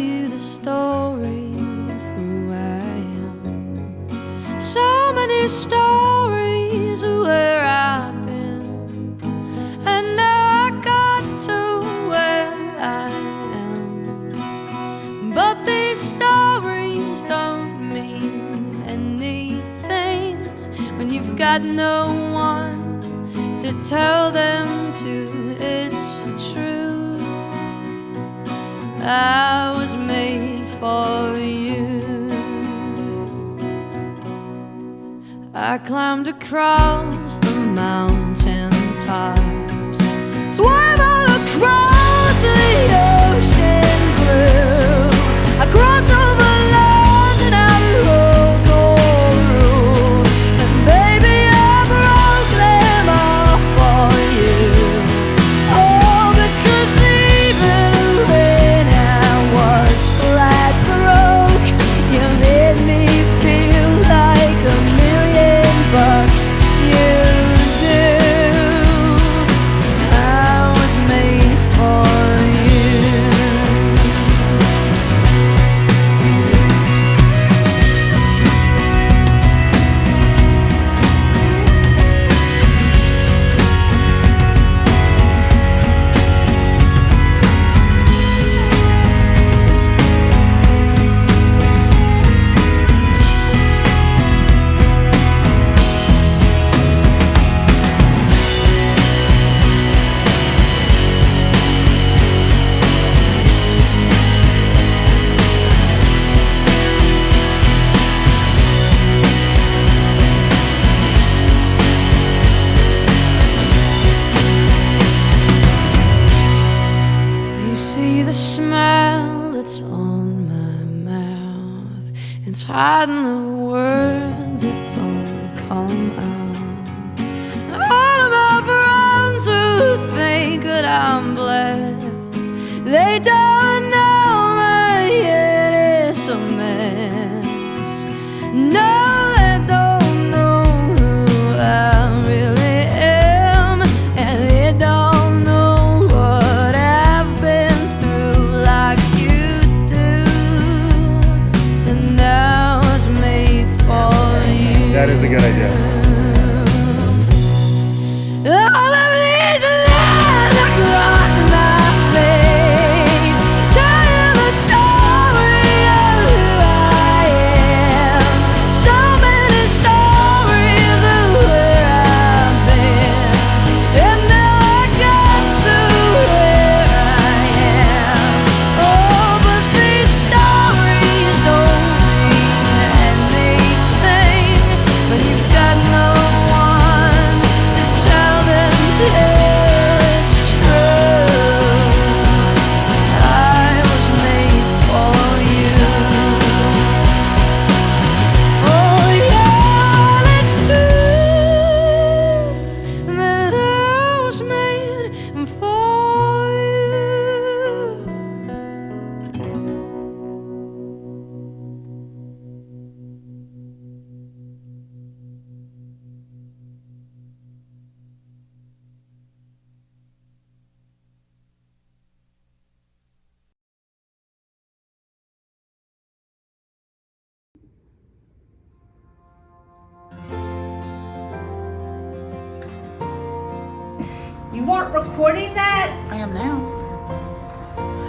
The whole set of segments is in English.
you the story of who I am. So many stories of where I've been, and now I got to where I am. But these stories don't mean anything when you've got no one to tell them to. It's true, I was made for you. I climbed across the mountain tops, swam all across the ocean blue. I crossed over land and I broke all rules, and baby I broke them all for you. Oh, because even when I was flat broke, you made me feel like $1,000,000. You do. I was made for you. You see the smile that's on my mouth, it's hiding the words that don't come out. And all of my friends who think that I'm blessed, they don't know my head is a mess. No, they don't know who I really am, and they don't know what I've been through like you do. And I was made for you. That is a good idea. All of these lines across my face tell you the story of who I am. So many stories of where I've been, and now I got to where I am. Oh, but these stories don't mean anything when you've got no one to tell them to. It's true, I was made for you. Oh yeah, it's true that I was made for you. You weren't recording that? I am now.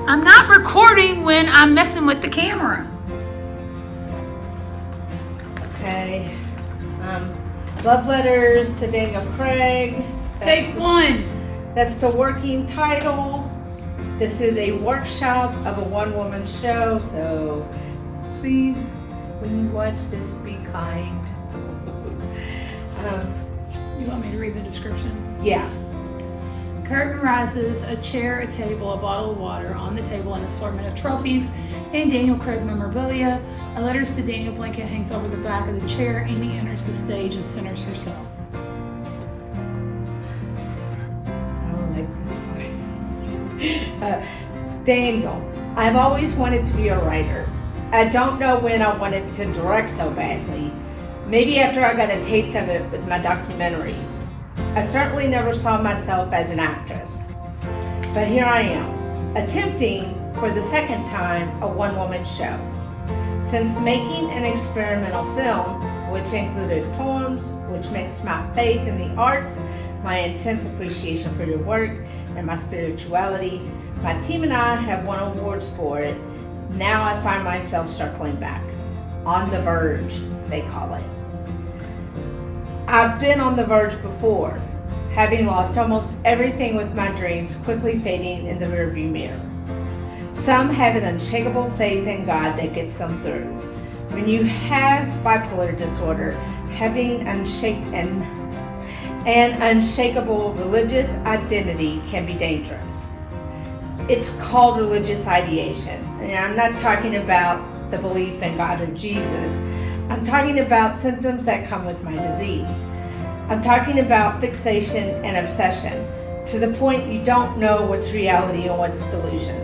I'm not recording when I'm messing with the camera. Okay. Love Letters to Daniel Craig. Take one. That's the working title. This is a workshop of a one-woman show, so please, when you watch this, be kind. You want me to read the description? Yeah. Curtain rises, a chair, a table, a bottle of water, on the table an assortment of trophies and Daniel Craig memorabilia. A Letters to Daniel blanket hangs over the back of the chair. Amy enters the stage and centers herself. I don't like this part. Daniel, I've always wanted to be a writer. I don't know when I wanted to direct so badly. Maybe after I got a taste of it with my documentaries. I certainly never saw myself as an actress. But here I am, attempting for the second time, a one-woman show. Since making an experimental film, which included poems, which makes my faith in the arts, my intense appreciation for your work, and my spirituality, my team and I have won awards for it. Now I find myself circling back. On the verge, they call it. I've been on the verge before, having lost almost everything with my dreams quickly fading in the rearview mirror. Some have an unshakable faith in God that gets them through. When you have bipolar disorder, having an unshakable religious identity can be dangerous. It's called religious ideation. And I'm not talking about the belief in God or Jesus. I'm talking about symptoms that come with my disease. I'm talking about fixation and obsession to the point you don't know what's reality and what's delusion.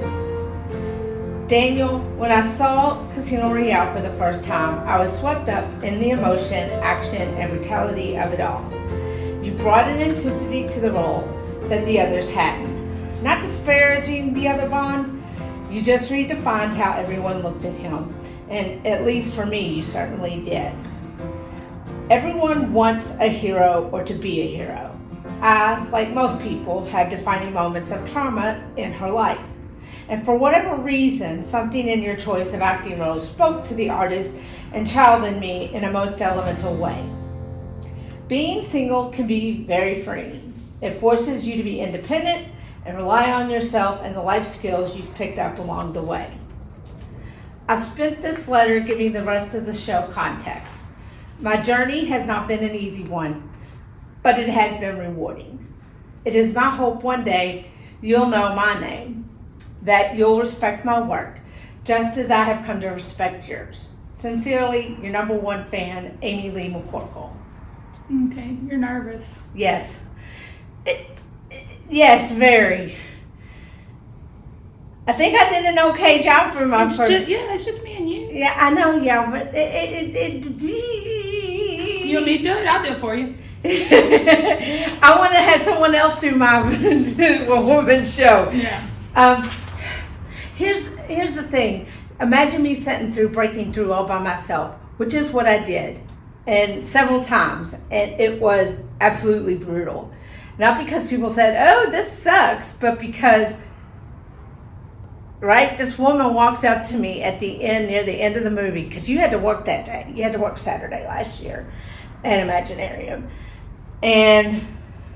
Daniel, when I saw Casino Royale for the first time, I was swept up in the emotion, action, and brutality of it all. You brought an intensity to the role that the others hadn't. Not disparaging the other Bonds, you just redefined how everyone looked at him. And at least for me, you certainly did. Everyone wants a hero or to be a hero. I, like most people, had defining moments of trauma in her life. And for whatever reason, something in your choice of acting roles spoke to the artist and child in me in a most elemental way. Being single can be very freeing. It forces you to be independent and rely on yourself and the life skills you've picked up along the way. I've spent this letter giving the rest of the show context. My journey has not been an easy one, but it has been rewarding. It is my hope one day you'll know my name, that you'll respect my work, just as I have come to respect yours. Sincerely, your number one fan, Amy Lee McCorkle. Okay, you're nervous. Yes. Yes, very. I think I did an okay job for my first. It's just me and you. Yeah, I know, yeah, but You want me to do it? I'll do it for you. I want to have someone else do my woman show. Yeah. Here's the thing. Imagine me breaking through all by myself, which is what I did, and several times, and it was absolutely brutal. Not because people said, "Oh, this sucks," but because, right, this woman walks up to me at the end, near the end of the movie, because you had to work that day. You had to work Saturday last year at Imaginarium, and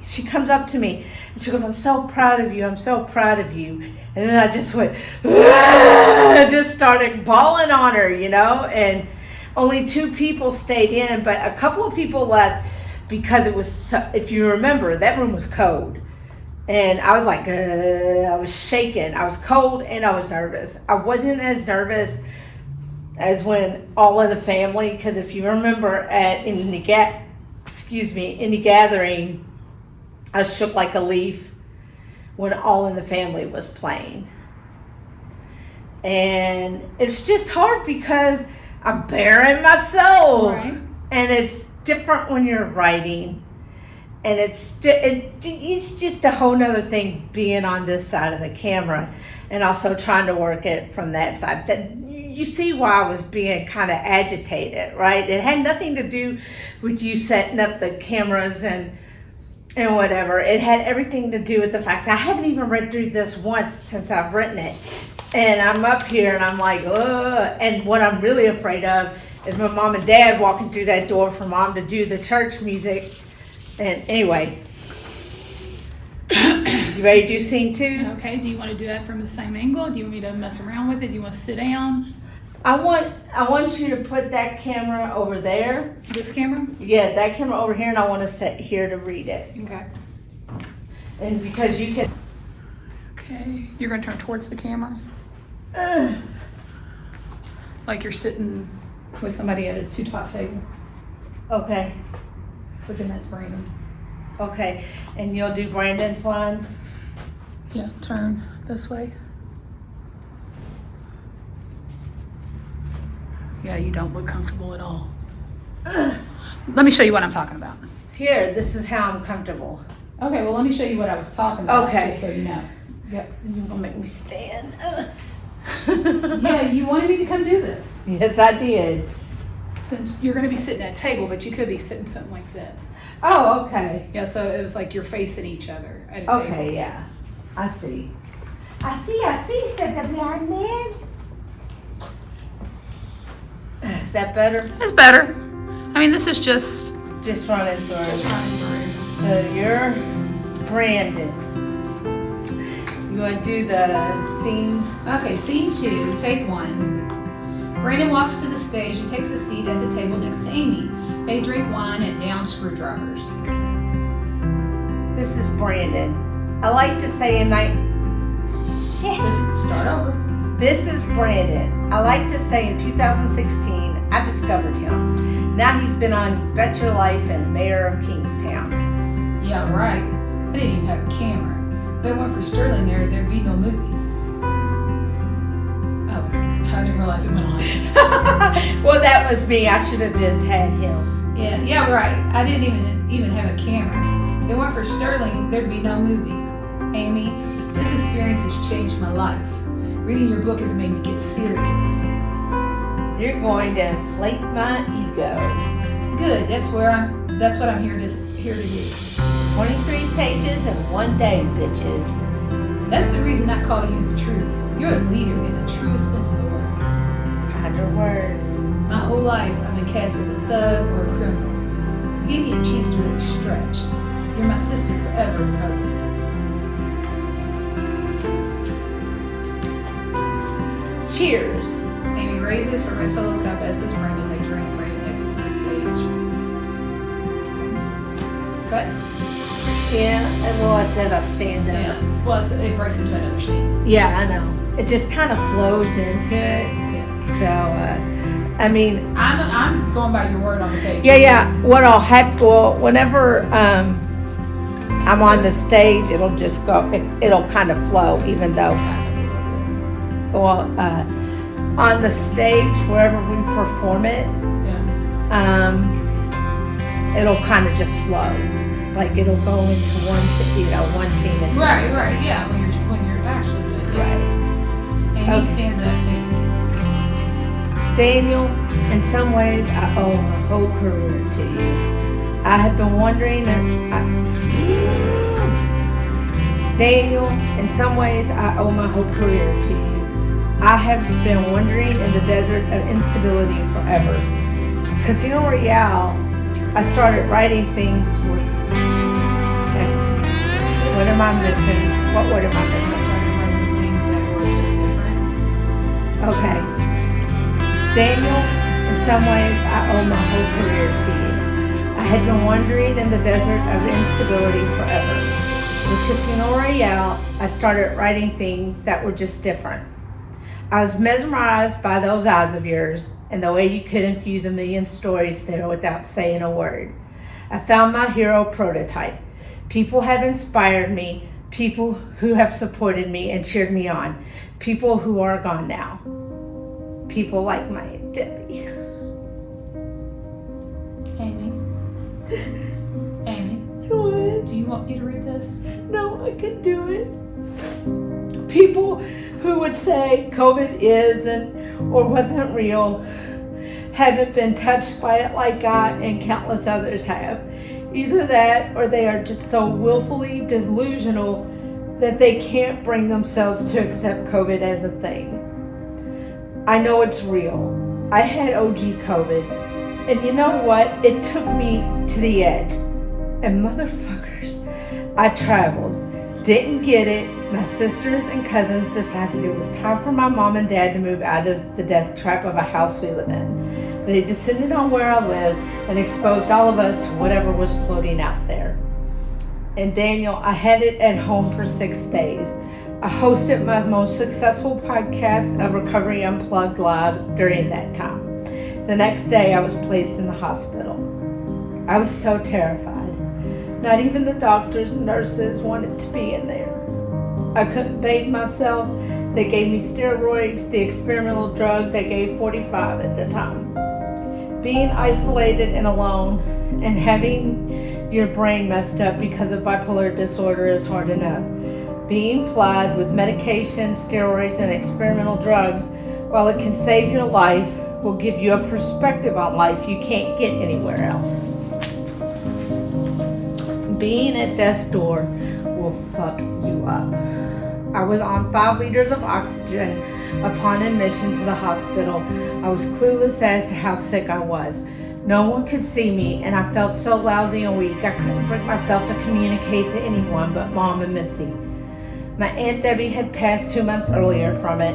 she comes up to me and she goes, "I'm so proud of you. I'm so proud of you." And then I just went, just started bawling on her, and only 2 people stayed in, but a couple of people left because it was, if you remember, that room was cold. And I was like, I was shaking. I was cold and I was nervous. I wasn't as nervous as when All in the Family, because if you remember in the gathering, I shook like a leaf when All in the Family was playing. And it's just hard because I'm bearing my soul. Right. And it's different when you're writing. And it's just a whole nother thing being on this side of the camera and also trying to work it from that side. You see why I was being kind of agitated, right? It had nothing to do with you setting up the cameras and whatever. It had everything to do with the fact that I haven't even read through this once since I've written it. And I'm up here and I'm like, ugh. And what I'm really afraid of is my mom and dad walking through that door for mom to do the church music. And anyway, you ready to do scene 2? Okay, do you want to do that from the same angle? Do you want me to mess around with it? Do you want to sit down? I want you to put that camera over there. This camera? Yeah, that camera over here, and I want to sit here to read it. Okay. And because you can. Okay, you're going to turn towards the camera? Like you're sitting with somebody at a 2-top table. Okay. Looking at Brandon. Okay, and you'll do Brandon's lines? Yeah, turn this way. Yeah, you don't look comfortable at all. Let me show you what I'm talking about. Here, this is how I'm comfortable. Okay, well, let me show you what I was talking about. Okay. Just so you know. Yep. You're gonna make me stand. Yeah, you wanted me to come do this. Yes, I did. Since you're going to be sitting at a table, but you could be sitting something like this. Oh, okay. Yeah, so it was like you're facing each other at a table. Okay, yeah. I see, said the blind man. Is that better? It's better. I mean, this is just Just running through. running through. So you're Brandon. You want to do the scene? Okay, scene 2, take 1. Brandon walks to the stage and takes a seat at the table next to Amy. They drink wine and down screwdrivers. This is Brandon. I like to say in night. Let's start over. This is Brandon. I like to say in 2016, I discovered him. Now he's been on Bet Your Life and Mayor of Kingstown. Yeah, right. I didn't even have a camera. If it weren't for Sterling there'd be no movie. Oh, I didn't realize it went on. Well, that was me. I should have just had him. Yeah, right. I didn't even have a camera. If it weren't for Sterling, there'd be no movie. Amy, this experience has changed my life. Reading your book has made me get serious. You're going to inflate my ego. Good. That's what I'm here to do. 23 pages in one day, bitches. That's the reason I call you the truth. You're a leader in the truest sense of the word. Kinder words. My whole life, I've been cast as a thug or a criminal. You gave me a chance to really stretch. You're my sister forever because of it. Cheers. Amy raises her red solo cup as does Brandon. They drink. Brandon exits the stage. Cut. Yeah, and well, it says I stand up. Yeah. Well, it breaks into another scene. Yeah, I know. It just kind of flows into it. Yeah. So, I mean, I'm going by your word on the page. yeah. What'll happen? Well, whenever I'm on the stage, it'll just go. It'll kind of flow, even though. Well, on the stage, wherever we perform it, Yeah. It'll kind of just flow. Like it'll go into one scene at a time. Right. Yeah. When you're actually doing it. Yeah. Right. Amy stands up next. Daniel, in some ways, I owe my whole career to you. I have been wondering, Daniel, in some ways, I owe my whole career to you. I have been wandering in the desert of instability forever. Casino Royale, I started writing things with. What am I missing? What word am I I missing? started writing things that were just different. Okay. Daniel, in some ways, I owe my whole career to you. I had been wandering in the desert of instability forever. With Casino Royale, I started writing things that were just different. I was mesmerized by those eyes of yours and the way you could infuse a million stories there without saying a word. I found my hero prototype. People have inspired me, people who have supported me and cheered me on, people who are gone now. People like my Aunt Debbie. Amy. What? Do you want me to read this? No, I can do it. People who would say COVID isn't or wasn't real haven't been touched by it like I and countless others have. Either that or they are just so willfully delusional that they can't bring themselves to accept COVID as a thing. I know it's real. I had OG COVID. And you know what? It took me to the edge. And motherfuckers, I traveled. Didn't get it. My sisters and cousins decided it was time for my mom and dad to move out of the death trap of a house we live in. They descended on where I live and exposed all of us to whatever was floating out there. And Daniel, I had it at home for 6 days. I hosted my most successful podcast of Recovery Unplugged Live during that time. The next day, I was placed in the hospital. I was so terrified. Not even the doctors and nurses wanted to be in there. I couldn't bathe myself. They gave me steroids, the experimental drug they gave 45 at the time. Being isolated and alone and having your brain messed up because of bipolar disorder is hard enough. Being plied with medication, steroids, and experimental drugs, while it can save your life, will give you a perspective on life you can't get anywhere else. Being at death's door will fuck you up. I was on 5 liters of oxygen upon admission to the hospital. I was clueless as to how sick I was. No one could see me, and I felt so lousy and weak I couldn't bring myself to communicate to anyone but Mom and Missy. My Aunt Debbie had passed 2 months earlier from it,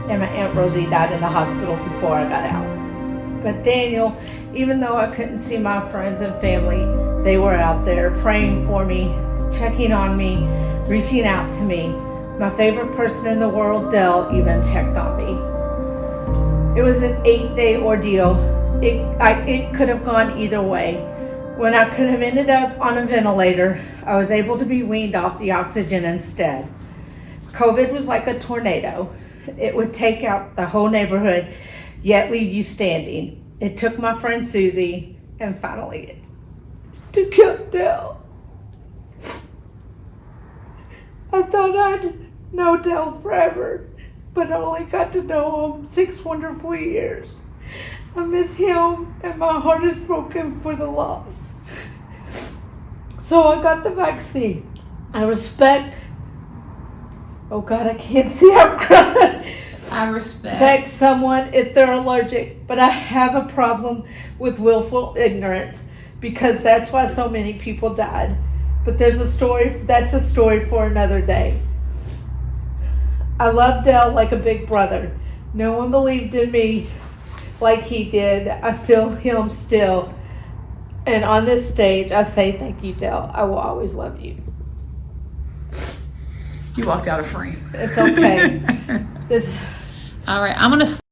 and my Aunt Rosie died in the hospital before I got out. But Daniel, even though I couldn't see my friends and family, they were out there praying for me, checking on me, reaching out to me. My favorite person in the world, Dell, even checked on me. It was an 8-day ordeal. It could have gone either way. When I could have ended up on a ventilator, I was able to be weaned off the oxygen instead. COVID was like a tornado. It would take out the whole neighborhood, yet leave you standing. It took my friend Susie, and finally to kill Dell. I thought I'd know Dell forever, but I only got to know him 6 wonderful years. I miss him, and my heart is broken for the loss. So I got the vaccine. I respect. Oh God, I can't see. I'm crying. I respect someone if they're allergic, but I have a problem with willful ignorance because that's why so many people died. But that's a story for another day. I love Dell like a big brother. No one believed in me like he did. I feel him still. And on this stage, I say thank you, Dell. I will always love you. You walked out of frame. It's okay. All right, I'm going to